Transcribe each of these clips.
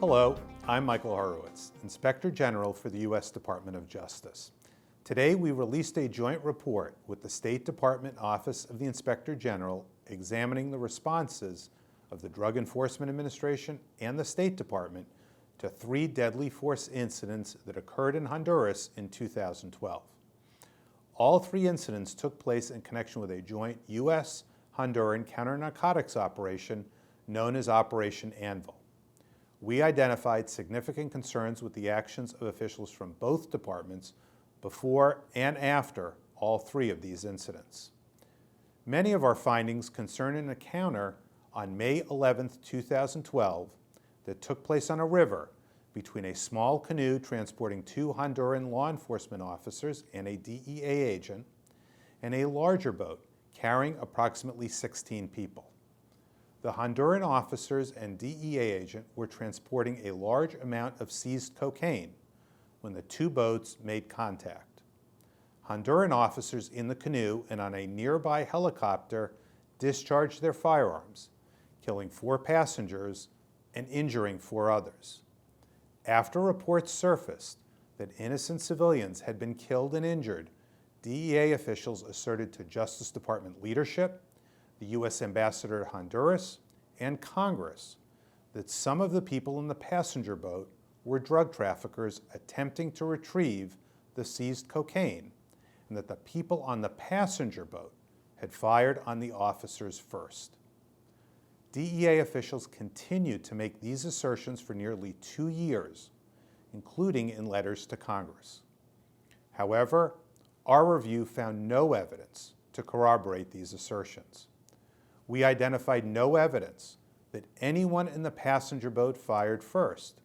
Hello, I'm Michael Horowitz, Inspector General for the U.S. Department of Justice. Today we released a joint report with the State Department Office of the Inspector General examining the responses of the Drug Enforcement Administration and the State Department to 3 deadly force incidents that occurred in Honduras in 2012. All 3 incidents took place in connection with a joint U.S.-Honduran counter-narcotics operation known as Operation Anvil. We identified significant concerns with the actions of officials from both departments before and after all 3 of these incidents. Many of our findings concern an encounter on May 11, 2012 that took place on a river between a small canoe transporting 2 Honduran law enforcement officers and a DEA agent, and a larger boat carrying approximately 16 people. The Honduran officers and DEA agent were transporting a large amount of seized cocaine when the 2 boats made contact. Honduran officers in the canoe and on a nearby helicopter discharged their firearms, killing 4 passengers and injuring 4 others. After reports surfaced that innocent civilians had been killed and injured, DEA officials asserted to Justice Department leadership, the U.S. Ambassador to Honduras, and Congress that some of the people in the passenger boat were drug traffickers attempting to retrieve the seized cocaine, and that the people on the passenger boat had fired on the officers first. DEA officials continued to make these assertions for nearly 2 years, including in letters to Congress. However, our review found no evidence to corroborate these assertions. We identified no evidence that anyone in the passenger boat fired first.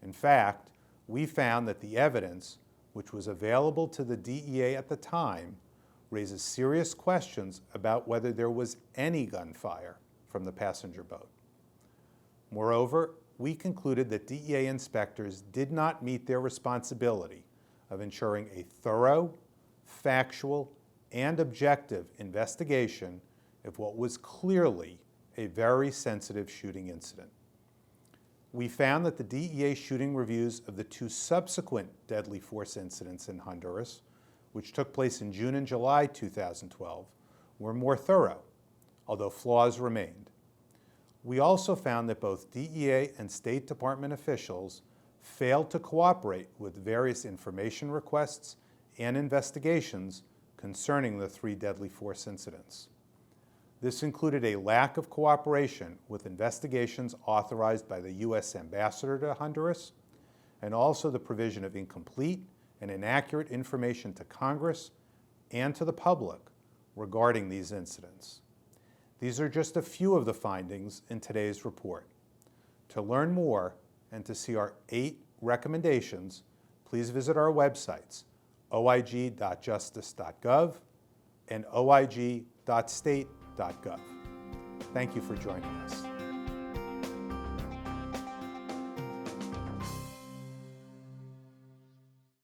In fact, we found that the evidence, which was available to the DEA at the time, raises serious questions about whether there was any gunfire from the passenger boat. Moreover, we concluded that DEA inspectors did not meet their responsibility of ensuring a thorough, factual, and objective investigation of what was clearly a very sensitive shooting incident. We found that the DEA shooting reviews of the 2 subsequent deadly force incidents in Honduras, which took place in June and July 2012, were more thorough, although flaws remained. We also found that both DEA and State Department officials failed to cooperate with various information requests and investigations concerning the 3 deadly force incidents. This included a lack of cooperation with investigations authorized by the U.S. Ambassador to Honduras, and also the provision of incomplete and inaccurate information to Congress and to the public regarding these incidents. These are just a few of the findings in today's report. To learn more and to see our 8 recommendations, please visit our websites, oig.justice.gov and oig.state.gov. Thank you for joining us.